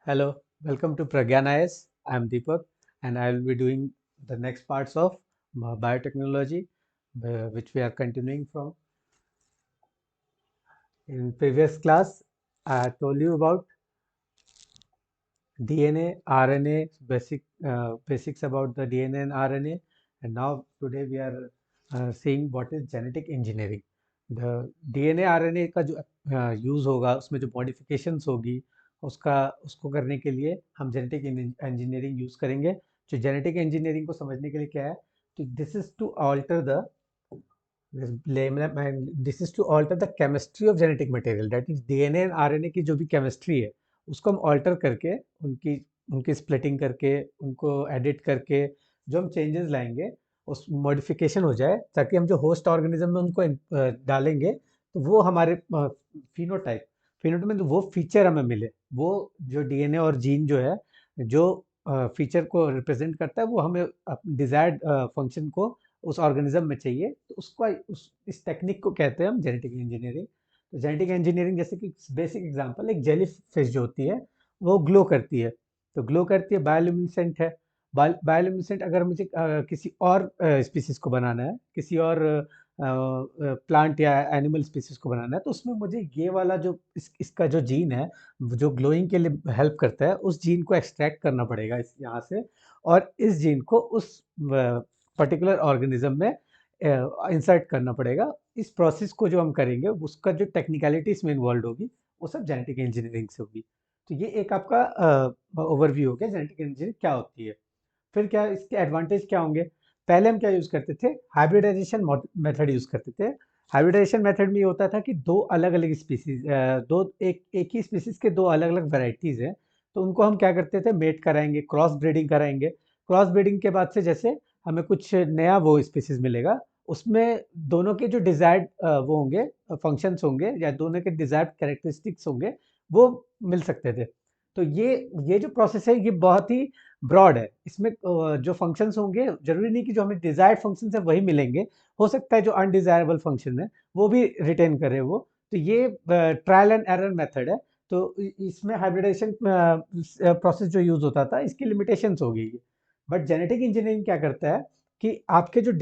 Hello, welcome to Pragyan IS. I am Deepak and I will be doing the next parts of biotechnology, which we are continuing from. In previous class, I told you about DNA, RNA, basics about the DNA and RNA, and now today we are seeing what is genetic engineering. The DNA RNA का जो use होगा, उसमें जो modifications होगी, उसको करने के लिए हम जेनेटिक इंजीनियरिंग यूज़ करेंगे. जो जेनेटिक इंजीनियरिंग को समझने के लिए क्या है, तो this is to alter the this is to alter the chemistry of genetic material. That is DNA and RNA की जो भी केमिस्ट्री है, उसको हम ऑल्टर करके उनकी उनकी स्प्लिटिंग करके उनको एडिट करके जो हम चेंजेस लाएंगे, उस मॉडिफिकेशन हो जाए, ताकि हम जो होस्ट ऑर्गेनिज्म में उनको डालेंगे तो वो हमारे फिनोटाइप फिनोटाइप में तो वो फीचर हमें मिले. वो जो डीएनए और जीन जो है, जो फीचर को रिप्रेजेंट करता है, वो हमें डिजायर्ड फंक्शन को उस ऑर्गेनिज्म में चाहिए, तो उसको इस टेक्निक को कहते हैं हम जेनेटिक इंजीनियरिंग. तो जेनेटिक इंजीनियरिंग, जैसे कि बेसिक एग्जांपल, एक जेली फिश जो होती है वो ग्लो करती है. तो ग्लो करती है, बायोल्यूमिनेसेंट है. बायोल्यूमिनेसेंट अगर मुझे किसी और स्पीसीज को बनाना है, किसी और प्लांट या एनिमल स्पीसीज को बनाना है, तो उसमें मुझे ये वाला जो इसका जो जीन है, जो ग्लोइंग के लिए हेल्प करता है, उस जीन को एक्सट्रैक्ट करना पड़ेगा इस यहाँ से, और इस जीन को उस पर्टिकुलर ऑर्गेनिज्म में इंसर्ट करना पड़ेगा. इस प्रोसेस को जो हम करेंगे, उसका जो टेक्निकलिटी इसमें इन्वॉल्व होगी, वो सब जेनेटिक इंजीनियरिंग से होगी. तो ये एक आपका ओवरव्यू हो गया जेनेटिक इंजीनियरिंग क्या होती है. फिर क्या इसके एडवांटेज क्या होंगे. पहले हम क्या यूज़ करते थे, हाइब्रिडाइजेशन मेथड यूज़ करते थे. हाइब्रिडाइजेशन मेथड में ये होता था कि दो अलग अलग स्पीसीज, दो एक ही स्पीसीज के दो अलग अलग वेराइटीज़ हैं, तो उनको हम क्या करते थे, मेट कराएंगे, क्रॉस ब्रीडिंग कराएंगे. क्रॉस ब्रीडिंग के बाद से जैसे हमें कुछ नया वो स्पीसीज मिलेगा, उसमें दोनों के जो डिजायर्ड वो होंगे, फंक्शंस होंगे, या दोनों के डिजायर्ड कैरेक्टरिस्टिक्स होंगे, वो मिल सकते थे. तो ये जो प्रोसेस है, ये बहुत ही ब्रॉड है. इसमें जो फंक्शंस होंगे, जरूरी नहीं कि जो हमें डिजायर्ड फंक्शंस है वही मिलेंगे. हो सकता है जो अनडिजायरेबल फंक्शन है वो भी रिटेन करे वो. तो ये ट्रायल एंड एरर मेथड है. तो इसमें हाइब्रिडाइजेशन प्रोसेस जो यूज होता था, इसकी लिमिटेशंस होगी. बट जेनेटिक इंजीनियरिंग क्या करता है कि आपके जो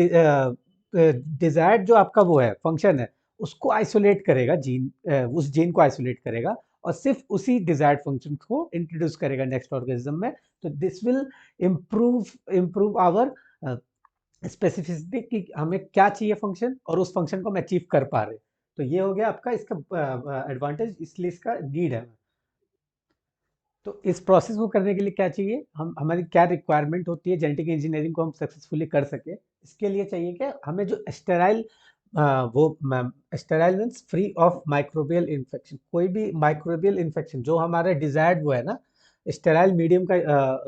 डिजायर्ड जो आपका वो है, फंक्शन है, उसको आइसोलेट करेगा, उस जीन को आइसोलेट करेगा, और सिर्फ उसी डिजायर्ड फंक्शन को इंट्रोड्यूस करेगा नेक्स्ट ऑर्गेनिज्म में. तो this will improve improve our specificity, कि हमें क्या चाहिए फंक्शन, और उस फंक्शन को हम अचीव कर पा रहे. तो ये हो गया आपका इसका एडवांटेज, इसलिए इसका नीड है. तो इस प्रोसेस को करने के लिए क्या चाहिए, हम हमारी क्या रिक्वायरमेंट होती है जेनेटिक इंजीनियरिंग को हम सक्सेसफुली कर सके. इसके लिए चाहिए कि हमें जो स्टेराइल, वो sterile means free of microbial infection. कोई भी माइक्रोबियल इन्फेक्शन जो हमारा डिजायर्ड वो है ना, स्टेराइल मीडियम का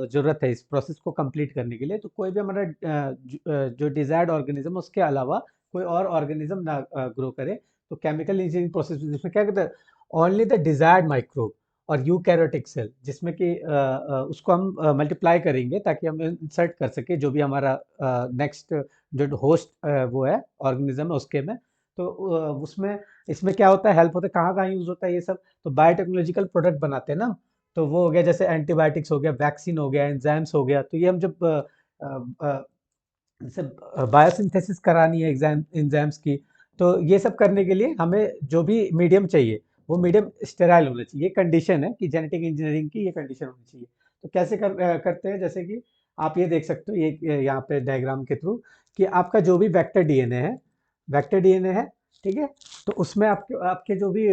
जरूरत है इस प्रोसेस को कंप्लीट करने के लिए. तो कोई भी हमारा जो डिजायर्ड ऑर्गेनिज्म, उसके अलावा कोई और ऑर्गेनिज्म ना ग्रो करे. तो केमिकल इंजीनियरिंग प्रोसेस जिसमें क्या कहते हैं, ओनली द डिजायर्ड माइक्रोब और यूकैरियोटिक सेल, जिसमें कि उसको हम मल्टीप्लाई करेंगे, ताकि हम इंसर्ट कर सके जो भी हमारा नेक्स्ट जो होस्ट वो है, ऑर्गेनिज्म है, उसके में. तो उसमें इसमें क्या होता है, हेल्प होता है, कहाँ कहाँ यूज होता है ये सब. तो बायोटेक्नोलॉजिकल प्रोडक्ट बनाते हैं ना, तो वो हो गया, जैसे एंटीबायोटिक्स हो गया, वैक्सीन हो गया, एंजाइम्स हो गया. तो ये हम जब जैसे बायोसिंथेसिस करानी है एग्जाम एंजाइम्स की, तो ये सब करने के लिए हमें जो भी मीडियम चाहिए, वो मीडियम स्टेराइल होना चाहिए. ये कंडीशन है कि जेनेटिक इंजीनियरिंग की, ये कंडीशन होनी चाहिए. तो कैसे करते हैं, जैसे कि आप ये देख सकते हो, ये यहाँ पे डायग्राम के थ्रू, कि आपका जो भी वेक्टर डीएनए है, वेक्टर डीएनए है, ठीक है. तो उसमें आपके आपके जो भी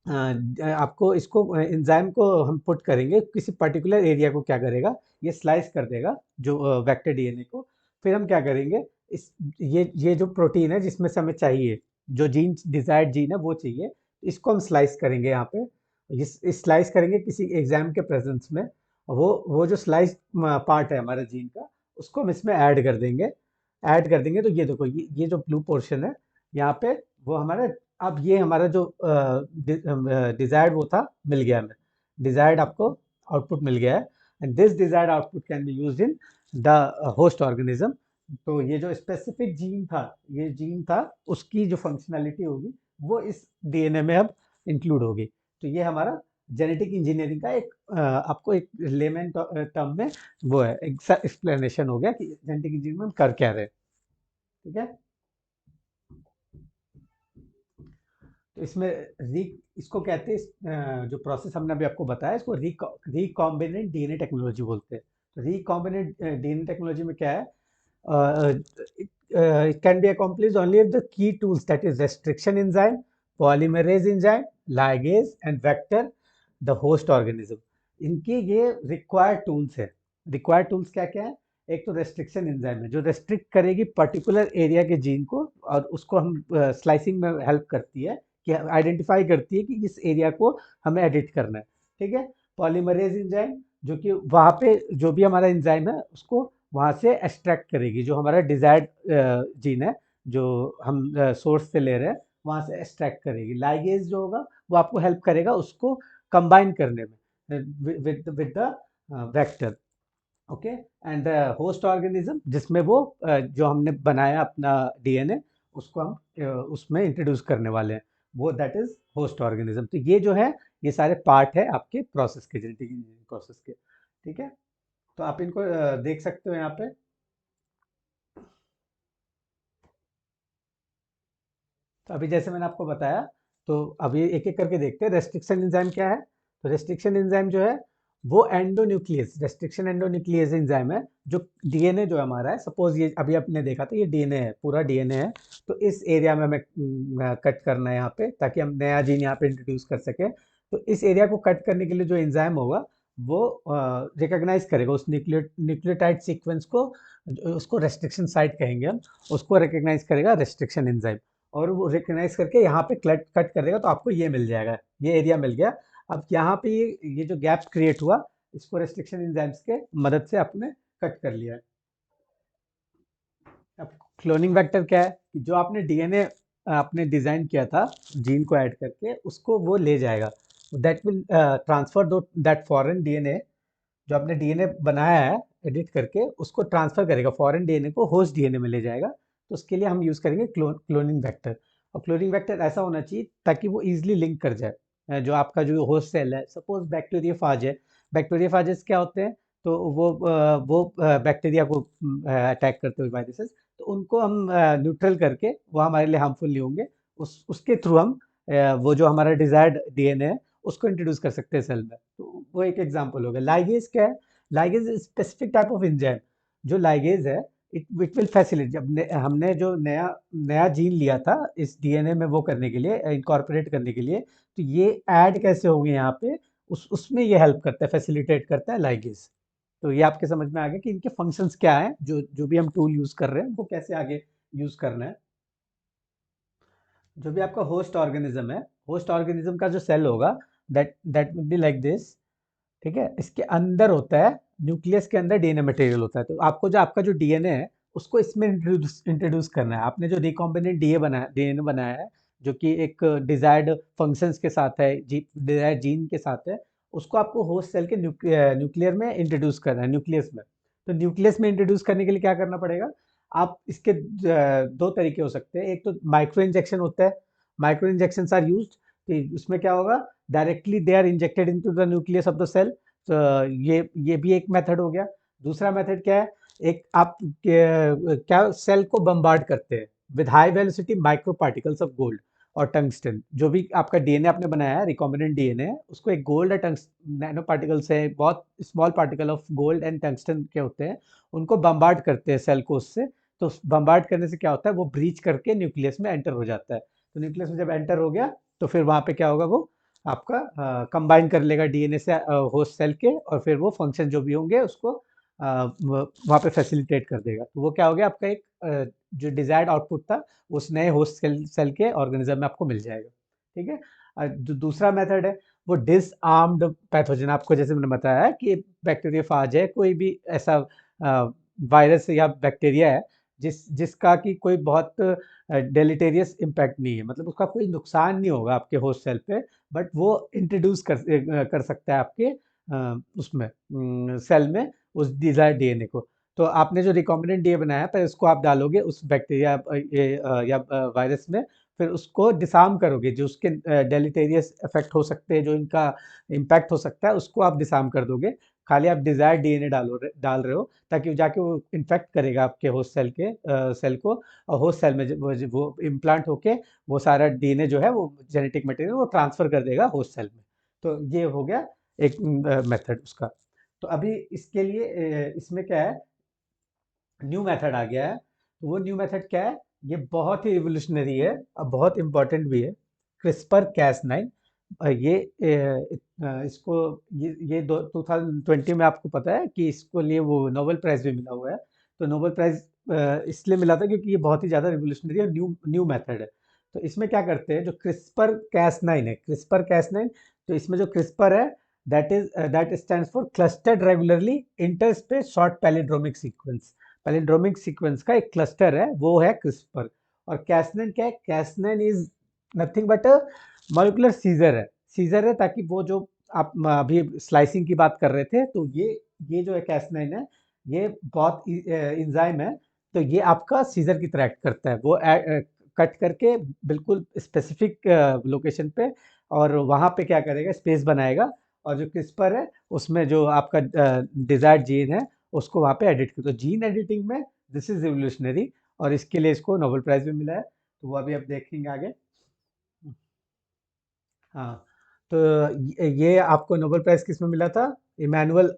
आपको इसको एंजाइम को हम पुट करेंगे, किसी पर्टिकुलर एरिया को क्या करेगा, ये स्लाइस कर देगा जो वेक्टर डीएनए को. फिर हम क्या करेंगे, इस ये जो प्रोटीन है जिसमें से हमें चाहिए, जो जीन डिजायर्ड जीन है वो चाहिए, इसको हम स्लाइस करेंगे यहाँ पे. इस स्लाइस करेंगे किसी एग्जाम के प्रेजेंस में. वो जो स्लाइस पार्ट है हमारे जीन का, उसको हम इसमें ऐड कर देंगे. तो ये देखो, ये जो ब्लू पोर्शन है यहाँ पे, वो हमारा, अब ये हमारा जो डिजायर्ड वो था, मिल गया हमें. डिजायर्ड आपको आउटपुट मिल गया है, and this desired output can be used in the host organism. तो ये जो स्पेसिफिक जीन था, ये जीन था, उसकी जो फंक्शनैलिटी होगी, वो इस डीएनए में अब इंक्लूड होगी. तो ये हमारा जेनेटिक इंजीनियरिंग का एक आपको एक लेमन टर्म में वो है एक एक्सप्लेनेशन हो गया कि जेनेटिक इंजीनियरिंग में हम कर क्या रहे हैं। ठीक है, तो इसमें री इसको कहते हैं जो प्रोसेस हमने अभी आपको बताया इसको रिकॉम्बिनेंट डीएनए टेक्नोलॉजी बोलते हैं। तो रिकॉम्बिनेंट डीएनए टेक्नोलॉजी में क्या है, it can be accomplished only if the key tools, that is restriction enzyme, polymerase enzyme, ligase and vector, the host organism, इनके ये रिक्वायर्ड टूल्स है। रिक्वायर्ड टूल्स क्या क्या है, एक तो रेस्ट्रिक्शन एंजाइम है जो रेस्ट्रिक्ट करेगी पर्टिकुलर एरिया के जीन को और उसको हम स्लाइसिंग में हेल्प करती है कि आइडेंटिफाई करती है कि इस एरिया को हमें एडिट करना है। ठीक है, पॉलीमरेज एंजाइम जो कि वहाँ पे जो भी हमारा एंजाइम है उसको वहाँ से एक्सट्रैक्ट करेगी, जो हमारा डिजायर्ड जीन है जो हम सोर्स से ले रहे हैं वहाँ से एक्सट्रैक्ट करेगी। लाइगेज जो होगा वो आपको हेल्प करेगा उसको कंबाइन करने में with the vector. Okay, and the host organism जिसमें वो जो हमने बनाया अपना डीएनए उसको हम उसमें इंट्रोड्यूस करने वाले हैं, वो दैट इज होस्ट ऑर्गेनिज्म। तो ये जो है ये सारे पार्ट है आपके प्रोसेस के, जेनेटिक इंजीनियरिंग प्रोसेस के। ठीक है, तो आप इनको देख सकते हो यहाँ पे। तो अभी जैसे मैंने आपको बताया, तो अभी एक एक करके देखते हैं रेस्ट्रिक्शन एंजाइम क्या है। तो रेस्ट्रिक्शन एंजाइम जो है वो एंडोन्यूक्लियस, रेस्ट्रिक्शन एंडोन्यूक्लियस एंजाइम है जो डीएनए जो हमारा है, सपोज ये अभी आपने देखा था ये डीएनए है, पूरा डीएनए है। तो इस एरिया में हमें कट करना है यहाँ पे ताकि हम नया जीन यहाँ पे इंट्रोड्यूस कर सके। तो इस एरिया को कट करने के लिए जो एंजाइम होगा वो रिकॉग्नाइज करेगा उस न्यूक्लियोटाइड सीक्वेंस को, उसको रेस्ट्रिक्शन साइट कहेंगे हम, उसको रिकॉग्नाइज करेगा रेस्ट्रिक्शन एंजाइम, और वो रिकग्नाइज करके यहाँ पे कट कट कर देगा तो आपको ये मिल जाएगा, ये एरिया मिल गया। अब यहाँ पे ये जो गैप क्रिएट हुआ इसको रेस्ट्रिक्शन एंजाइम्स के मदद से आपने कट कर लिया है। अब क्लोनिंग वेक्टर क्या है कि जो आपने डीएनए आपने डिजाइन किया था जीन को ऐड करके उसको वो ले जाएगा, दैट विल ट्रांसफर दो दैट फॉरेन डीएनए जो आपने डीएनए बनाया है एडिट करके उसको ट्रांसफर करेगा, फॉरेन डीएनए को होस्ट डीएनए में ले जाएगा। तो उसके लिए हम यूज़ करेंगे क्लोनिंग वेक्टर। और क्लोनिंग वेक्टर ऐसा होना चाहिए ताकि वो इजीली लिंक कर जाए जो आपका जो होस्ट सेल है। सपोज बैक्टीरियोफाज है, बैक्टीरियोफाजेस क्या होते हैं, तो वो बैक्टीरिया को अटैक करते हुए वायरसेस, तो उनको हम न्यूट्रल करके वो हमारे लिए हार्मफुल नहीं होंगे, उसके थ्रू हम वो जो हमारा डिजायर्ड डीएनए है उसको इंट्रोड्यूस कर सकते हैं सेल में। तो वो एक एग्जांपल हो गया। लाइगेज क्या है, ligase specific type of enzyme, जो लाइगेज है इट विल फैसिलिटेट, जब हमने जो नया नया जीन लिया था इस डीएनए में वो करने के लिए इनकॉर्पोरेट करने के लिए, तो ये ऐड कैसे होंगे यहाँ पे उसमें ये हेल्प करता है, फैसिलिटेट करता है लाइगेज। तो ये आपके समझ में आ गया कि इनके फंक्शंस क्या हैं, जो जो भी हम टूल यूज कर रहे हैं उनको कैसे आगे यूज करना है। जो भी आपका होस्ट ऑर्गेनिज्म है, होस्ट ऑर्गेनिज्म का जो सेल होगा that that will be like this. ठीक है, इसके अंदर होता है, न्यूक्लियस के अंदर डीएनए मटेरियल होता है। तो आपको जो आपका जो डीएनए है उसको इसमें इंट्रोड्यूस करना है। आपने जो रिकॉम्बिनेंट डीएनए बनाया है जो कि एक डिजायर्ड फंक्शंस के साथ है, डिजायर्ड जीन के साथ है, उसको आपको होस्ट सेल के न्यूक्लियर में इंट्रोड्यूस करना है, न्यूक्लियस में। तो न्यूक्लियस में इंट्रोड्यूस करने के लिए क्या करना पड़ेगा, आप इसके दो तरीके हो सकते हैं। एक तो माइक्रो इंजेक्शन होता है, माइक्रो इंजेक्शन आर यूज। उसमें क्या होगा, directly they are injected into the nucleus of the cell. तो ये भी एक मेथड हो गया। दूसरा मेथड क्या है, एक आप क्या सेल को बम्बार्ड करते हैं with high velocity micro particles of gold और टंगस्टन। जो भी आपका डीएनए आपने बनाया है, रिकॉम्बिनेंट डीएनए है, उसको एक गोल्ड और नैनो पार्टिकल्स है, बहुत small particle of gold and tungsten के होते हैं, उनको बम्बार्ड करते हैं सेल को उससे। तो बम्बार्ड करने से क्या होता है, वो ब्रीच करके न्यूक्लियस में एंटर हो जाता है। तो न्यूक्लियस में जब एंटर हो गया तो फिर वहाँ पे क्या होगा, वो आपका कंबाइन कर लेगा डीएनए से होस्ट सेल के, और फिर वो फंक्शन जो भी होंगे उसको वहाँ पे फैसिलिटेट कर देगा। तो वो क्या हो गया, आपका एक जो डिजायर्ड आउटपुट था उस नए होस्ट सेल के ऑर्गेनिज्म में आपको मिल जाएगा। ठीक है, जो दूसरा मेथड है वो डिसआर्म्ड पैथोजन। आपको जैसे मैंने बताया है कि बैक्टीरियोफाज है, कोई भी ऐसा वायरस या बैक्टीरिया है जिसका कि कोई बहुत डेलिटेरियस इम्पैक्ट नहीं है, मतलब उसका कोई नुकसान नहीं होगा आपके होस्ट सेल पे, बट वो इंट्रोड्यूस कर सकता है आपके उसमें सेल में उस डिजायर डीएनए को। तो आपने जो रिकॉम्बिनेंट डीएनए बनाया है पर इसको आप डालोगे उस बैक्टीरिया या वायरस में, फिर उसको डिसार्म करोगे, जो उसके डेलिटेरियस इफेक्ट हो सकते हैं, जो इनका इम्पैक्ट हो सकता है, उसको आप डिसार्म कर दोगे। खाली आप डिजायर्ड डीएनए डाल रहे हो, ताकि जाके वो इन्फेक्ट करेगा आपके होस्ट सेल के सेल को, और होस्ट सेल में वो इम्प्लांट होके वो सारा डीएनए जो है, वो जेनेटिक मटेरियल वो ट्रांसफर कर देगा होस्ट सेल में। तो ये हो गया एक मेथड उसका। तो अभी इसके लिए इसमें क्या है, न्यू मेथड आ गया है। तो वो न्यू मेथड क्या है, ये बहुत ही रिवोल्यूशनरी है और बहुत इंपॉर्टेंट भी है, क्रिस्पर कैस 9। ये इसको ये 2020 में आपको पता है कि इसको लिए वो नोबेल प्राइज भी मिला हुआ है। तो नोबेल प्राइज इसलिए मिला था क्योंकि ये बहुत ही ज़्यादा रिवोल्यूशनरी और न्यू न्यू मेथड है। तो इसमें क्या करते हैं, जो क्रिस्पर कैस 9 है, क्रिस्पर कैस 9, तो इसमें जो क्रिस्पर है, that stands for clustered regularly interspace short palindromic sequence. Palindromic sequence का एक क्लस्टर है, वो है क्रिस्पर। और कैसनन क्या है, Cas nine is nothing but a molecular scissor है। सीजर है ताकि वो जो आप अभी स्लाइसिंग की बात कर रहे थे, तो ये जो है कैसनाइन है, ये बहुत इंजाइम है। तो ये आपका सीजर की तरह एक्ट करता है, वो कट करके बिल्कुल स्पेसिफिक लोकेशन पे, और वहाँ पे क्या करेगा, स्पेस बनाएगा, और जो क्रिस्पर है उसमें जो आपका डिजायर्ड जीन है उसको वहाँ पे एडिट कर। तो जीन एडिटिंग में दिस इज रिवोल्यूशनरी, और इसके लिए इसको नोबेल प्राइज भी मिला है। तो वो अभी आप देखेंगे आगे। हाँ, तो ये आपको नोबेल प्राइज किस में मिला था, इमानुअल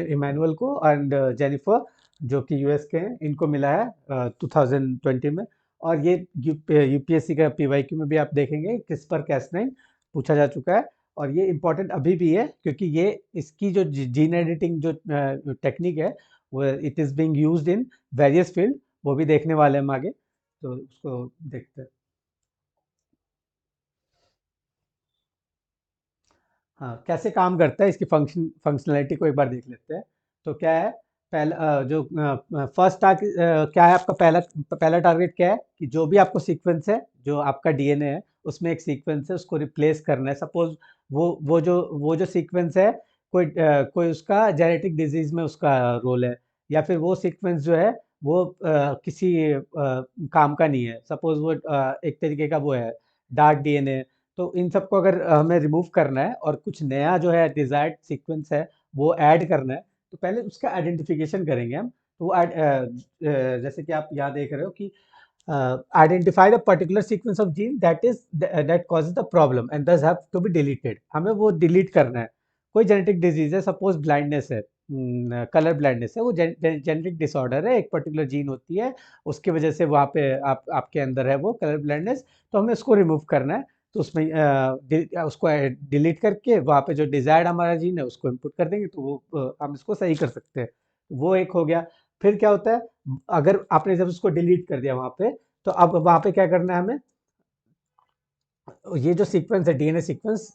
इमानुअल को एंड जेनिफर, जो कि यूएस के हैं, इनको मिला है 2020 में। और ये यूपीएससी का पीवाईक्यू में भी आप देखेंगे क्रिस्पर कैस9 पूछा जा चुका है। और ये इम्पोर्टेंट अभी भी है क्योंकि ये इसकी जो जीन एडिटिंग जो टेक्निक है, वो it is being used in various field. वो भी देखने वाले हैं हम आगे, तो उसको देखते हैं। हाँ, कैसे काम करता है, इसकी फंक्शनैलिटी को एक बार देख लेते हैं। तो क्या है, पहला जो फर्स्ट टारगेट क्या है आपका, पहला पहला टारगेट क्या है कि जो भी आपको सीक्वेंस है, जो आपका डीएनए है, उसमें एक सीक्वेंस है, उसको रिप्लेस करना है। सपोज वो जो सीक्वेंस है, कोई उसका जेनेटिक डिजीज में उसका रोल है, या फिर वो सीक्वेंस जो है वो किसी काम का नहीं है। सपोज वो एक तरीके का वो है, डार्क डीएनए। तो इन सबको अगर हमें रिमूव करना है और कुछ नया जो है डिजायर्ड सीक्वेंस है वो ऐड करना है, तो पहले उसका आइडेंटिफिकेशन करेंगे हम। तो वो जैसे कि आप यहाँ देख रहे हो कि identify the particular sequence of gene that causes the problem and दस हैव टू बी डिलीटेड। हमें वो डिलीट करना है। कोई जेनेटिक डिजीज है, सपोज ब्लाइंडनेस है, कलर ब्लाइंडनेस है, वो जेनेटिक डिसऑर्डर है, एक पर्टिकुलर जीन होती है, उसकी वजह से वहाँ पे आपके अंदर है वो कलर ब्लाइंडनेस। तो हमें उसको रिमूव करना है। तो उसमें उसको डिलीट करके वहाँ पे जो डिजायर्ड हमारा जीन है उसको इनपुट कर देंगे, तो वो हम इसको सही कर सकते हैं। वो एक हो गया। फिर क्या होता है, अगर आपने जब उसको डिलीट कर दिया वहाँ पे, तो अब वहाँ पे क्या करना है हमें, ये जो सीक्वेंस है DNA sequence,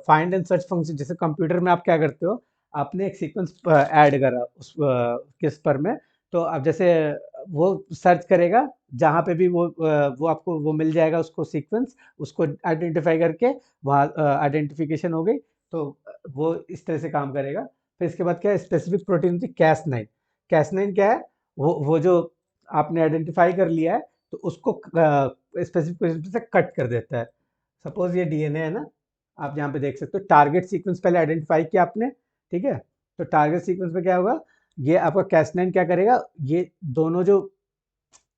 find and search function, जैसे कंप्यूटर में आप क्या करते हो, आपने एक सीक्वेंस ऐड करा उस किस पर में, तो अब जैसे वो सर्च करेगा, जहाँ पे भी वो आपको वो मिल जाएगा उसको सीक्वेंस, उसको आइडेंटिफाई करके वहाँ आइडेंटिफिकेशन हो गई। तो वो इस तरह से काम करेगा। फिर इसके बाद क्या है, स्पेसिफिक प्रोटीन होती है कैस9। कैस9 क्या है, वो जो आपने आइडेंटिफाई कर लिया है, तो उसको स्पेसिफिक पोजीशन से कट कर देता है। सपोज ये डीएनए है ना, आप यहाँ पे देख सकते हो टारगेट सीक्वेंस पहले आइडेंटिफाई किया आपने, ठीक है। तो टारगेट सीक्वेंस में क्या होगा, ये आपका कैस9 क्या करेगा, ये दोनों जो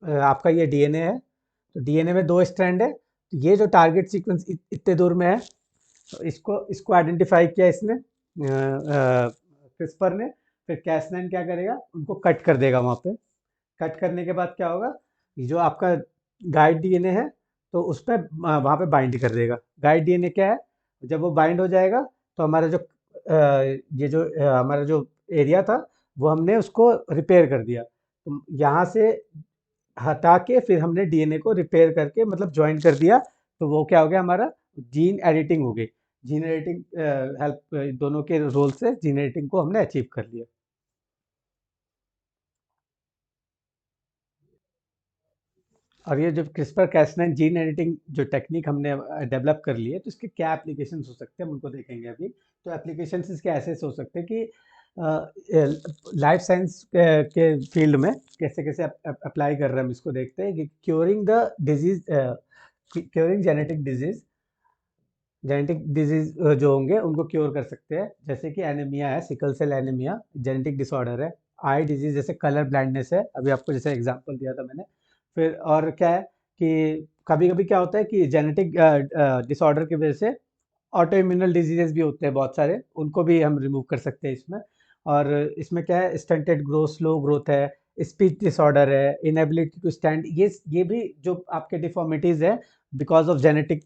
आपका ये डीएनए है, तो डीएनए में दो स्ट्रैंड है, तो ये जो टारगेट सीक्वेंस इतने दूर में है, तो इसको इसको आइडेंटिफाई किया इसने क्रिस्पर ने। फिर कैस9 क्या करेगा, उनको कट कर देगा वहाँ पे। कट करने के बाद क्या होगा, ये जो आपका गाइड डीएनए है, तो उस पर वहाँ पे बाइंड कर देगा। गाइड डीएनए क्या है, जब वो बाइंड हो जाएगा, तो हमारा जो ये जो हमारा जो एरिया था, वो हमने उसको रिपेयर कर दिया। तो यहाँ से हटा के फिर हमने डीएनए को रिपेयर करके मतलब ज्वाइन कर दिया। तो वो क्या हो गया, हमारा जीन एडिटिंग हो गई। जीन एडिटिंग हेल्प, दोनों के रोल से जीन एडिटिंग को हमने अचीव कर लिया। और ये जो क्रिस्पर कैस9 जीन एडिटिंग जो टेक्निक हमने डेवलप कर ली है, तो इसके क्या एप्लीकेशंस हो सकते हैं, हम उनको देखेंगे अभी। तो एप्लीकेशंस इसके ऐसे हो सकते हैं कि लाइफ साइंस के फील्ड में कैसे कैसे अप्लाई कर रहे हैं, हम इसको देखते हैं कि curing the disease, curing genetic disease जो होंगे उनको क्योर कर सकते हैं, जैसे कि एनीमिया है, sickle cell anaemia genetic disorder है। आई डिजीज जैसे कलर ब्लाइंडनेस है, अभी आपको जैसे एग्जांपल दिया था मैंने। फिर और क्या है कि कभी कभी क्या होता है कि जेनेटिक डिसऑर्डर की वजह से ऑटो इम्यूनल डिजीजेस भी होते हैं बहुत सारे, उनको भी हम रिमूव कर सकते हैं इसमें। और इसमें क्या है, स्टंटेड ग्रोथ, स्लो ग्रोथ है, स्पीच डिसऑर्डर है, इनएबिलिटी टू स्टैंड, ये भी जो आपके डिफॉर्मिटीज है बिकॉज ऑफ जेनेटिक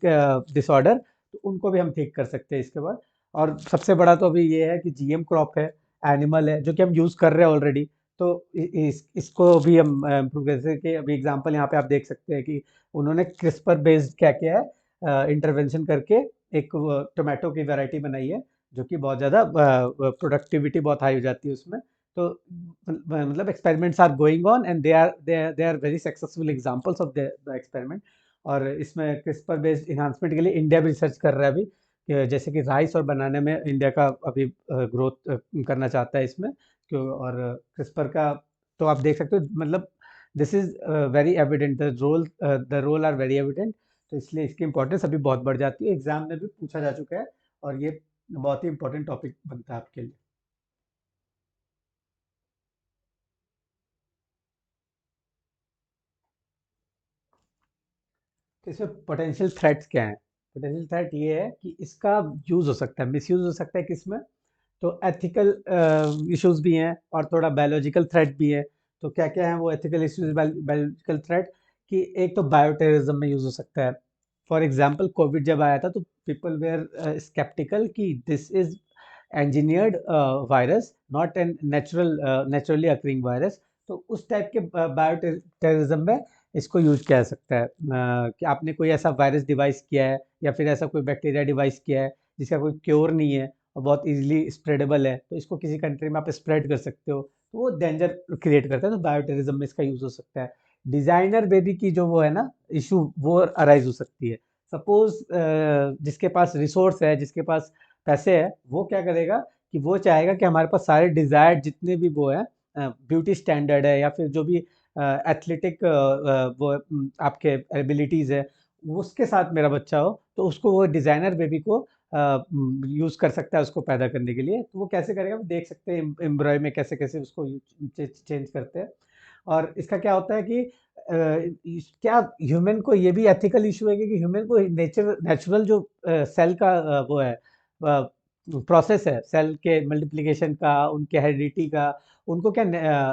डिसऑर्डर, तो उनको भी हम ठीक कर सकते हैं इसके बाद। और सबसे बड़ा तो अभी ये है कि जीएम क्रॉप है, एनिमल है, जो कि हम यूज़ कर रहे हैं ऑलरेडी। तो इसको भी हम इम्प्रूव कर सकते हैं कि अभी एग्जांपल यहाँ पे आप देख सकते हैं कि उन्होंने क्रिस्पर बेस्ड क्या किया है, इंटरवेंशन करके एक टोमेटो की वैरायटी बनाई है, जो कि बहुत ज़्यादा प्रोडक्टिविटी बहुत हाई हो जाती है उसमें। तो मतलब experiments are going on and they are very successful examples of the experiment. और इसमें क्रिस्पर बेस्ड इन्हांसमेंट के लिए इंडिया भी रिसर्च कर रहा है अभी, जैसे कि राइस और बनाने में इंडिया का अभी ग्रोथ करना चाहता है इसमें। क्यों, और क्रिस्पर का तो आप देख सकते हो, मतलब this is very evident, the role are very evident. तो इसलिए इसकी इंपॉर्टेंस अभी बहुत बढ़ जाती है, एग्जाम में भी पूछा जा चुका है, और ये बहुत ही इंपॉर्टेंट टॉपिक बनता है आपके लिए। तो इसमें पोटेंशियल थ्रेट्स क्या हैं? पोटेंशियल थ्रेट ये है कि इसका यूज़ हो सकता है, मिसयूज़ हो सकता है किसमें? तो एथिकल इश्यूज भी हैं और थोड़ा बायोलॉजिकल थ्रेट भी है। तो क्या क्या है वो एथिकल इश्यूज, बायोलॉजिकल थ्रेट? कि एक तो बायोटेररिज्म में यूज हो सकता है। फॉर एग्जांपल कोविड जब आया था तो पीपल वेयर स्केप्टिकल कि this is engineered virus, not an naturally occurring virus. तो उस टाइप के बायोटेररिज्म में इसको यूज किया जा सकता है, कि आपने कोई ऐसा वायरस डिवाइस किया है या फिर ऐसा कोई बैक्टीरिया डिवाइस किया है जिसका कोई क्योर नहीं है और बहुत इजीली स्प्रेडेबल है, तो इसको किसी कंट्री में आप स्प्रेड कर सकते हो, तो वो डेंजर क्रिएट करता है, तो बायोटेररिज्म में इसका यूज हो सकता है। डिजाइनर बेबी की जो वो है ना इशू, वो अराइज हो सकती है। सपोज जिसके पास रिसोर्स है, जिसके पास पैसे है, वो क्या करेगा कि वो चाहेगा कि हमारे पास सारे डिजायर्ड जितने भी वो है, ब्यूटी स्टैंडर्ड है या फिर जो भी एथलेटिक वो आपके एबिलिटीज है, उसके साथ मेरा बच्चा हो, तो उसको वो डिजाइनर बेबी को यूज कर सकता है उसको पैदा करने के लिए। तो वो कैसे करेगा, वो देख सकते हैं एम्ब्रॉय में कैसे कैसे उसको चेंज करते हैं। और इसका क्या होता है कि क्या ह्यूमन को ये भी एथिकल इशू है कि ह्यूमन को नेचुरल जो सेल का वो है, प्रोसेस है सेल के मल्टीप्लिकेशन का, उनके हेरिडिटी का, उनको क्या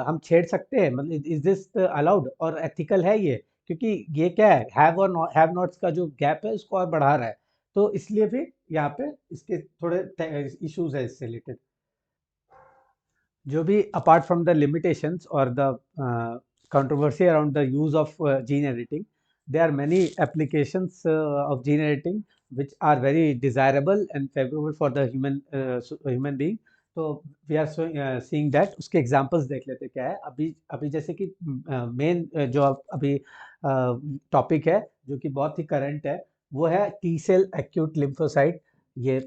हम छेड़ सकते हैं? मतलब इज दिस अलाउड और एथिकल है ये? क्योंकि ये क्या है, हैव और हैव नॉट्स का जो गैप है उसको और बढ़ा रहा है। तो इसलिए भी यहाँ पे इसके थोड़े इश्यूज है इससे रिलेटेड। जो भी apart from the limitations or the controversy around the use of gene editing, there are many applications of gene editing which are very desirable and favorable for the human being. तो we are seeing that, उसके examples देख लेते हैं क्या है। अभी अभी जैसे कि मेन जो अभी टॉपिक है जो कि बहुत ही करंट है, वो है टी सेल एक्यूट लिम्फोसाइट। ये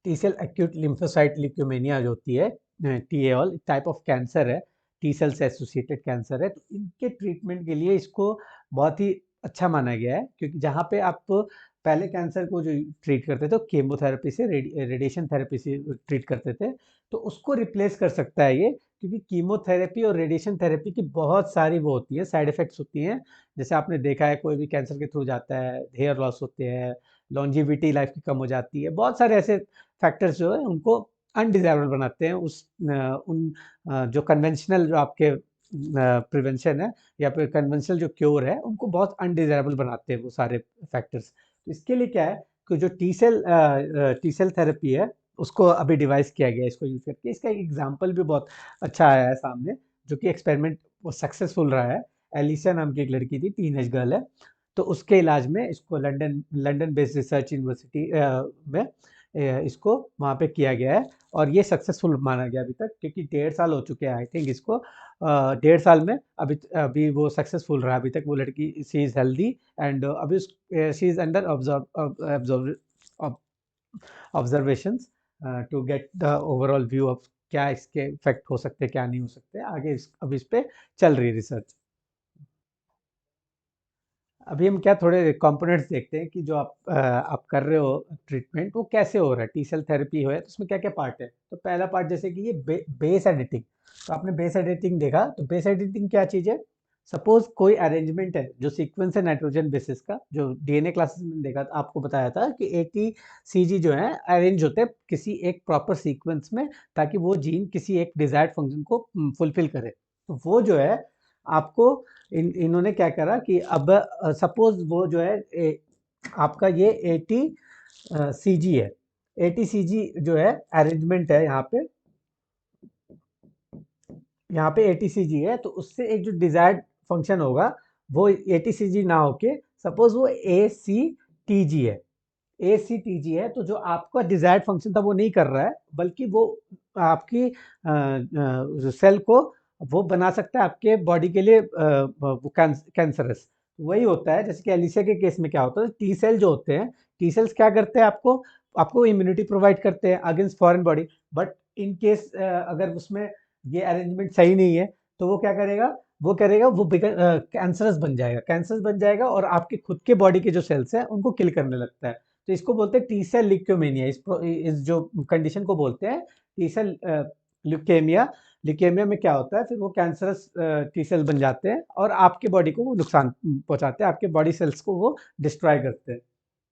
T cell acute lymphocyte leukaemia जो होती है, टीएल टाइप ऑफ कैंसर है, टी सेल से एसोसिएटेड कैंसर है। तो इनके ट्रीटमेंट के लिए इसको बहुत ही अच्छा माना गया है, क्योंकि जहाँ पे आप पहले कैंसर को जो ट्रीट करते थे केमोथेरेपी से, रेडिएशन थेरेपी से ट्रीट करते थे, तो उसको रिप्लेस कर सकता है ये। क्योंकि कीमोथेरेपी और रेडिएशन थेरेपी की बहुत सारी वो होती है, साइड इफेक्ट्स होती हैं। जैसे आपने देखा है कोई भी कैंसर के थ्रू जाता है, हेयर लॉस होते हैं, लॉन्जिविटी लाइफ की कम हो जाती है, बहुत सारे ऐसे फैक्टर्स जो है उनको अनडिजायरेबल बनाते हैं। उन जो कन्वेंशनल जो आपके प्रिवेंशन है या फिर कन्वेंशनल जो क्योर है, उनको बहुत अनडिजायरेबल बनाते हैं वो सारे फैक्टर्स। तो इसके लिए क्या है कि जो टी सेल थेरेपी है, उसको अभी डिवाइस किया गया है इसको यूज करके। इसका एक एग्जांपल भी बहुत अच्छा आया है सामने, जो कि एक्सपेरिमेंट वो सक्सेसफुल रहा है। एलिसा नाम की एक लड़की थी, टीनेज गर्ल है, तो उसके इलाज में इसको London London based research university में इसको वहाँ पे किया गया है। और ये सक्सेसफुल माना गया अभी तक, क्योंकि 1.5 साल हो चुके हैं आई थिंक इसको। 1.5 साल में अभी अभी वो सक्सेसफुल रहा अभी तक, वो लड़की शी इज़ हेल्दी एंड अभी she is under observations to get the overall view of क्या इसके इफेक्ट हो सकते हैं, क्या नहीं हो सकते आगे। अभी इस पे चल रही रिसर्च। अभी हम क्या थोड़े कंपोनेंट्स देखते हैं कि जो आप कर रहे हो ट्रीटमेंट वो कैसे हो रहा है। टी सेल थेरेपी हो है तो उसमें क्या क्या पार्ट है। तो पहला पार्ट जैसे कि ये बेस एडिटिंग। तो आपने बेस एडिटिंग देखा, तो बेस एडिटिंग क्या चीज़ है। सपोज कोई अरेंजमेंट है जो सीक्वेंस है नाइट्रोजन बेसिस का, जो डीएनए क्लासेस में देखा था, आपको बताया था कि 80 CG जो है अरेंज होते हैं किसी एक प्रॉपर सीक्वेंस में, ताकि वो जीन किसी एक डिजायर्ड फंक्शन को फुलफिल करे। तो वो जो है आपको इन्होंने क्या करा कि अब सपोज वो जो है आपका ये 80 CG है। 80 CG जो है अरेंजमेंट है यहाँ पे 80 CG है, तो उससे एक जो डिजायर्ड फंक्शन होगा वो 80 CG ना होके सपोज वो ACTG है। ACTG है, तो जो आपका डिजायर्ड फंक्शन था वो नहीं कर रहा है, बल्कि वो आपकी सेल को वो बना सकता है आपके बॉडी के लिए वो कैंसरस। वही होता है जैसे कि एलिसिया के केस में क्या होता है, टी सेल जो होते हैं, टी सेल्स क्या करते हैं, आपको आपको इम्यूनिटी प्रोवाइड करते हैं against foreign body. But in case अगर उसमें ये अरेंजमेंट सही नहीं है, तो वो क्या करेगा, वो करेगा वो कैंसरस बन जाएगा, कैंसरस बन जाएगा और आपके खुद के बॉडी के जो सेल्स हैं उनको किल करने लगता है। तो इसको बोलते हैं टी सेल ल्यूकेमिया। इस जो कंडीशन को बोलते हैं टी सेल ल्यूकेमिया। ल्यूकेमिया में क्या होता है, फिर वो कैंसरस टी सेल बन जाते हैं और आपके बॉडी को वो नुकसान पहुंचाते हैं, आपके बॉडी सेल्स को वो डिस्ट्रॉय करते हैं।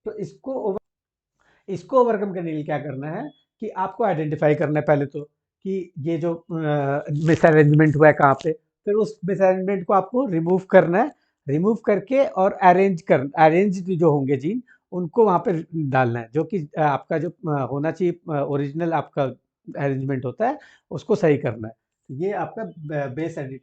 तो इसको ओवरकम करने के लिए क्या करना है कि आपको आइडेंटिफाई करना है पहले तो कि ये जो मिस अरेंजमेंट हुआ है कहाँ पे। फिर उस मिस अरेंजमेंट को आपको रिमूव करना है। रिमूव करके और अरेंज जो होंगे जीन, उनको वहाँ पे डालना है, जो कि आपका जो होना चाहिए ओरिजिनल आपका अरेंजमेंट होता है, उसको सही करना है। ये आपका बेस एडिट।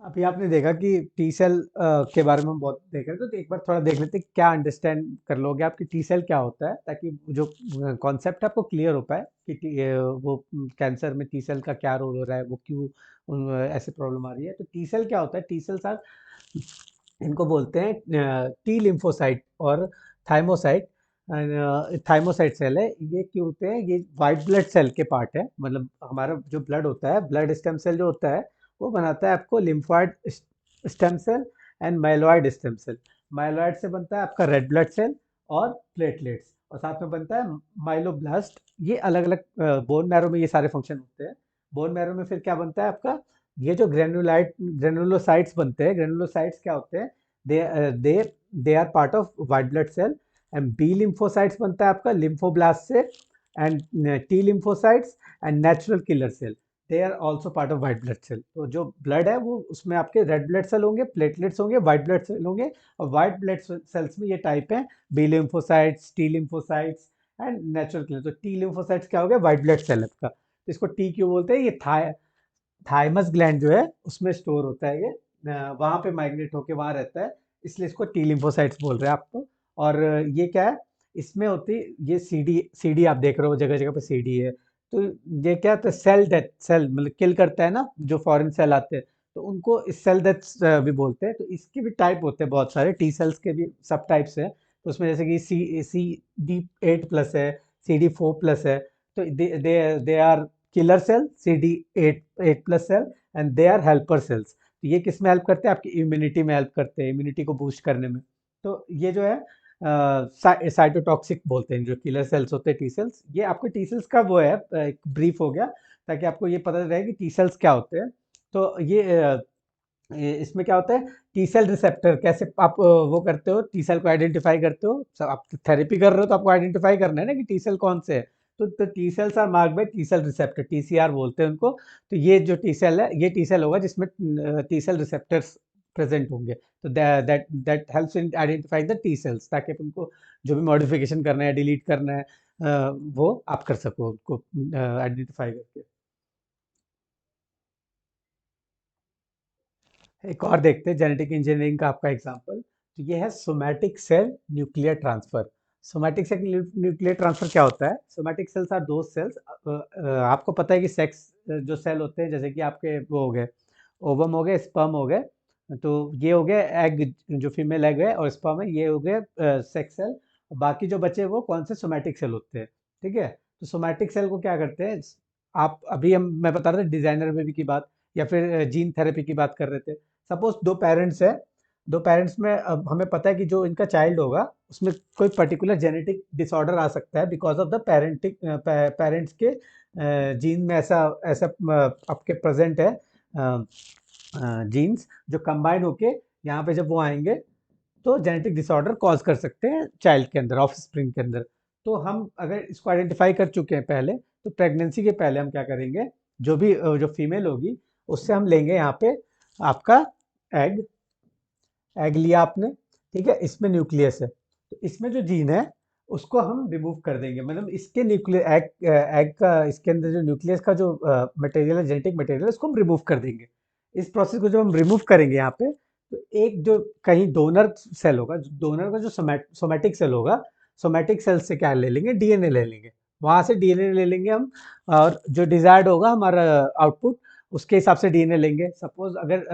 अभी आपने देखा कि टी सेल के बारे में हम बहुत देख रहे थे, तो एक बार थोड़ा देख लेते हैं क्या अंडरस्टैंड कर लोगे आप कि टी सेल क्या होता है, ताकि जो कॉन्सेप्ट है आपको क्लियर हो पाए कि वो कैंसर में टी सेल का क्या रोल हो रहा है, वो क्यों ऐसे प्रॉब्लम आ रही है। तो टी सेल क्या होता है, टी सेल्स आर, इनको बोलते हैं टी लिम्फोसाइट और थाइमोसाइट। थाइमोसाइट सेल है ये, क्यों होते हैं, ये वाइट ब्लड सेल के पार्ट है। मतलब हमारा जो ब्लड होता है, ब्लड स्टेम सेल जो होता है, वो बनाता है आपको lymphoid stem cell and myeloid stem cell. Myeloid से बनता है आपका रेड ब्लड सेल और प्लेटलेट्स, और साथ में बनता है माइलोब्लास्ट। ये अलग अलग बोन मैरो में ये सारे फंक्शन होते हैं। बोन मैरो में फिर क्या बनता है आपका, ये जो ग्रेनुलोसाइट्स बनते हैं, ग्रेनुलोसाइट्स क्या होते हैं, they they are part of white blood cell. And B lymphocytes बनता है आपका लिम्फोब्लास्ट से। And T lymphocytes and natural killer cell, they are also part of white blood cell. तो जो ब्लड है वो उसमें आपके रेड ब्लड सेल होंगे, प्लेटलेट्स होंगे, वाइट ब्लड सेल होंगे। और वाइट ब्लड सेल्स में ये टाइप है, B lymphocytes, T lymphocytes and natural killer. तो टी लिम्फोसाइट्स क्या हो गया, वाइट ब्लड सेल आपका। तो इसको टी क्यों बोलते हैं, ये थाइमस ग्लैंड जो है उसमें स्टोर होता है ये, वहाँ पे माइग्रेट होके वहाँ रहता है, इसलिए इसको टी लिम्फोसाइट्स बोल रहे हैं आपको। और ये क्या है, इसमें होती, ये सीडी सीडी आप देख रहे हो जगह जगह पे सीडी है। तो ये क्या, तो सेल डेथ, सेल मतलब किल करता है ना जो फॉरेन सेल आते हैं, तो उनको इस सेल डेथ भी बोलते हैं। तो इसके भी टाइप होते हैं बहुत सारे, टी सेल्स के भी सब टाइप्स हैं। तो उसमें जैसे कि CD8+ है, CD4+ है। तो they are killer cell, CD8+ cell, and they are helper cells. तो ये किस में हेल्प करते हैं, आपकी इम्यूनिटी में हेल्प करते हैं, इम्यूनिटी को बूस्ट करने में। तो ये जो है साइटोटॉक्सिक बोलते हैं, जो किलर सेल्स होते हैं टी सेल्स। ये आपको टी सेल्स का वो है एक ब्रीफ हो गया, ताकि आपको ये पता रहे कि टी सेल्स क्या होते हैं। तो इसमें क्या होता है, टी सेल रिसेप्टर कैसे आप वो करते हो, टी सेल को आइडेंटिफाई करते हो। आप थेरेपी कर रहे हो तो आपको आइडेंटिफाई करना है ना कि टी सेल कौन से है। तो T cells are marked by T cell receptor, TCR बोलते हैं उनको। तो ये जो टी सेल है, ये टी सेल होगा जिसमें टी सेल रिसेप्टर्स प्रेजेंट होंगे। तो that that helps in identifying the T cells, ताकि आप उनको जो भी मॉडिफिकेशन करना है, डिलीट करना है, वो आप कर सको उनको आइडेंटिफाई करके। एक और देखते हैं जेनेटिक इंजीनियरिंग का आपका एग्जांपल। तो ये है somatic cell nuclear transfer. Somatic cell nuclear transfer क्या होता है, सोमैटिक सेल्स आर दो सेल्स, आपको पता है कि सेक्स जो सेल होते हैं, जैसे कि आपके वो हो गए ओवम हो गए, स्पर्म हो गए। तो ये हो गए एग, जो फीमेल एग है और स्पर्म है, ये हो गए सेक्स सेल। बाकी जो बचे वो कौन से, सोमैटिक सेल होते हैं। ठीक है, तो सोमैटिक सेल को क्या करते हैं, आप अभी हम मैं बता रहा था डिजाइनर बेबी की बात, या फिर जीन थेरेपी की बात कर रहे थे। सपोज दो पेरेंट्स है, दो पेरेंट्स में अब हमें पता है कि जो इनका चाइल्ड होगा उसमें कोई पर्टिकुलर जेनेटिक डिसऑर्डर आ सकता है बिकॉज ऑफ द पेरेंट्स के जीन में ऐसा ऐसा आपके प्रेजेंट है जीन्स जो कंबाइन होके यहाँ पे जब वो आएंगे तो जेनेटिक डिसऑर्डर कॉज कर सकते हैं चाइल्ड के अंदर, ऑफ स्प्रिंग के अंदर। तो हम अगर इसको आइडेंटिफाई कर चुके हैं पहले, तो प्रेगनेंसी के पहले हम क्या करेंगे, जो भी जो फीमेल होगी उससे हम लेंगे यहाँ पे आपका एग। एग लिया आपने, ठीक है, इसमें न्यूक्लियस है, तो इसमें जो जीन है उसको हम रिमूव कर देंगे, मतलब इसके न्यूक्लियस एग एग का इसके अंदर जो न्यूक्लियस का जो मटेरियल है, जेनेटिक मटेरियल है, उसको हम रिमूव कर देंगे। इस प्रोसेस को जब हम रिमूव करेंगे यहाँ पे, तो एक जो कहीं डोनर सेल होगा, डोनर का जो सोमेटिक सेल होगा, सोमेटिक सेल से क्या ले लेंगे, डीएनए ले लेंगे, वहां से डीएनए ले लेंगे हम, और जो डिजायर्ड होगा हमारा आउटपुट, उसके हिसाब से डीएनए लेंगे। सपोज अगर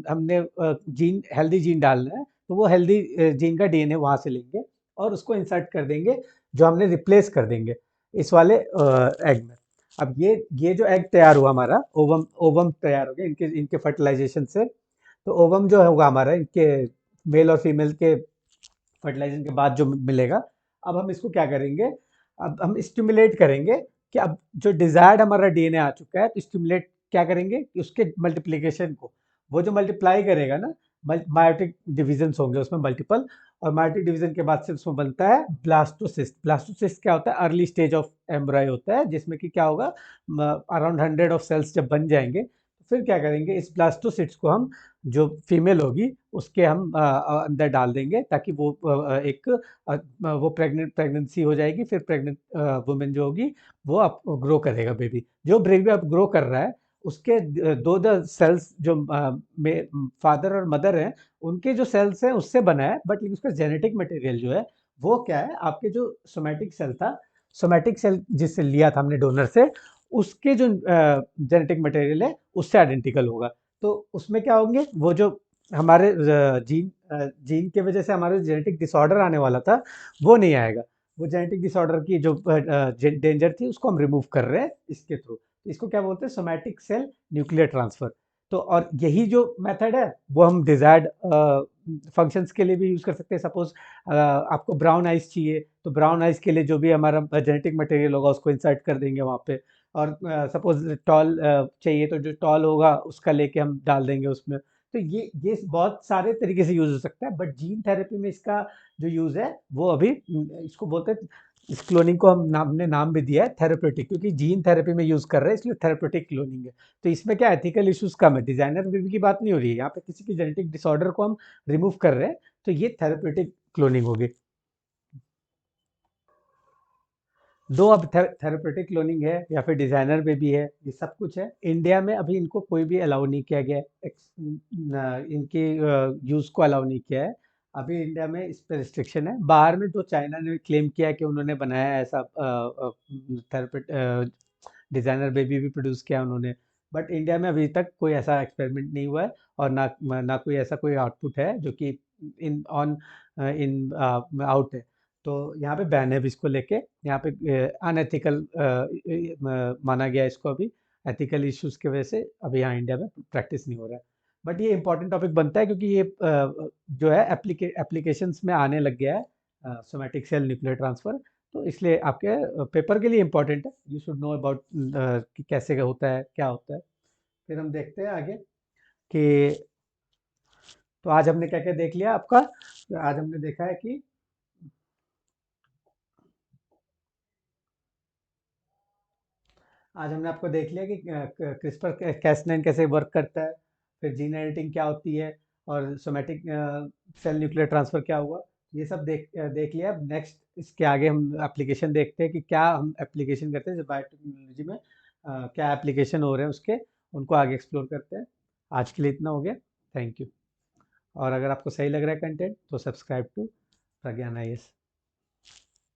हमने जीन हेल्दी जीन डालना है, तो वो हेल्दी जीन का डीएनए वहां से लेंगे और उसको इंसर्ट कर देंगे, जो हमने रिप्लेस कर देंगे इस वाले एग में। अब ये जो एग तैयार हुआ हमारा, ओवम ओवम तैयार हो गया इनके इनके फर्टिलाइजेशन से। तो ओवम जो होगा हमारा, इनके मेल और फीमेल के फर्टिलाइजेशन के बाद जो मिलेगा, अब हम इसको क्या करेंगे, अब हम स्टिमुलेट करेंगे कि अब जो डिजायर्ड हमारा डीएनए आ चुका है, तो स्टिमुलेट क्या करेंगे कि उसके मल्टीप्लिकेशन को, वो जो मल्टीप्लाई करेगा ना, मायोटिक डिविजन होंगे उसमें मल्टीपल, और मायोटिक डिवीजन के बाद से उसमें बनता है ब्लास्टोसिस्ट। ब्लास्टोसिस्ट क्या होता है, अर्ली स्टेज ऑफ एम्ब्रॉय होता है, जिसमें कि क्या होगा, अराउंड 100 ऑफ सेल्स जब बन जाएंगे, तो फिर क्या करेंगे, इस ब्लास्टोसिस्ट को हम, जो फीमेल होगी उसके हम अंदर डाल देंगे, ताकि वो एक वो प्रेगनेंसी हो जाएगी, फिर प्रेग्नेंट वुमेन जो होगी वो अब ग्रो करेगा बेबी, जो बेबी अब ग्रो कर रहा है उसके दो द सेल्स जो फादर और मदर हैं, उनके जो सेल्स हैं उससे बना है, बट उसका जेनेटिक मटेरियल जो है वो क्या है, आपके जो सोमैटिक सेल था, सोमैटिक सेल जिससे लिया था हमने डोनर से, उसके जो जेनेटिक मटेरियल है उससे आइडेंटिकल होगा। तो उसमें क्या होंगे, वो जो हमारे जीन के वजह से हमारे जेनेटिक डिसऑर्डर आने वाला था वो नहीं आएगा। वो जेनेटिक डिसऑर्डर की जो डेंजर थी उसको हम रिमूव कर रहे हैं इसके थ्रू। इसको क्या बोलते हैं, सोमैटिक सेल न्यूक्लियर ट्रांसफर। तो और यही जो मेथड है वो हम डिजायर्ड फंक्शंस के लिए भी यूज कर सकते हैं। सपोज आपको ब्राउन आइज चाहिए, तो ब्राउन आइज के लिए जो भी हमारा जेनेटिक मटेरियल होगा उसको इंसर्ट कर देंगे वहाँ पे। और सपोज टॉल चाहिए, तो जो टॉल होगा उसका लेके हम डाल देंगे उसमें। तो ये बहुत सारे तरीके से यूज हो सकता है, बट जीन थेरेपी में इसका जो यूज है वो अभी इसको बोलते हैं, इस क्लोनिंग को हमने नाम भी दिया है थेरेपेटिक, क्योंकि जीन थेरेपी में यूज कर रहे हैं, इसलिए थेरेपेटिक क्लोनिंग है। तो इसमें क्या एथिकल इश्यूज कम है, डिजाइनर बेबी की बात नहीं हो रही है यहाँ पे, किसी की जेनेटिक डिसऑर्डर को हम रिमूव कर रहे हैं, तो ये थेरेपेटिक क्लोनिंग होगी। दो अब थेरेपेटिक क्लोनिंग है या फिर डिजाइनर बेबी है, ये सब कुछ है। इंडिया में अभी इनको कोई भी अलाउ नहीं किया गया है, इनके यूज को अलाउ नहीं किया है अभी इंडिया में, इस पर रिस्ट्रिक्शन है। बाहर में तो चाइना ने क्लेम किया है कि उन्होंने बनाया है ऐसा थेरेपेट डिजाइनर बेबी भी प्रोड्यूस किया उन्होंने, बट इंडिया में अभी तक कोई ऐसा एक्सपेरिमेंट नहीं हुआ है, और ना ना कोई ऐसा कोई आउटपुट है जो कि इन ऑन इन आउट है। तो यहाँ पे बैन है अभी इसको लेके, यहाँ पे अनएथिकल माना गया है इसको अभी, एथिकल इश्यूज की वजह से अभी यहाँ इंडिया में प्रैक्टिस नहीं हो रहा है। बट ये इंपॉर्टेंट टॉपिक बनता है, क्योंकि ये जो है एप्लीकेशंस में आने लग गया है, सोमैटिक सेल न्यूक्लियर ट्रांसफर। तो इसलिए आपके पेपर के लिए इम्पोर्टेंट है, यू शुड नो अबाउट कि कैसे होता है, क्या होता है। फिर हम देखते हैं आगे कि, तो आज हमने क्या क्या देख लिया आपका, तो आज हमने देखा है कि आज हमने आपको देख लिया कि क्रिस्पर कैस9 कैसे वर्क करता है, फिर जीन एडिटिंग क्या होती है, और सोमेटिक सेल न्यूक्लियर ट्रांसफर क्या हुआ, ये सब देख लिया। अब नेक्स्ट इसके आगे हम एप्लीकेशन देखते हैं कि क्या हम एप्लीकेशन करते हैं, जो बायोटेक्नोलॉजी में क्या एप्लीकेशन हो रहे हैं उसके, उनको आगे एक्सप्लोर करते हैं। आज के लिए इतना हो गया, थैंक यू। और अगर आपको सही लग रहा है कंटेंट, तो सब्सक्राइब टू प्रज्ञान IAS।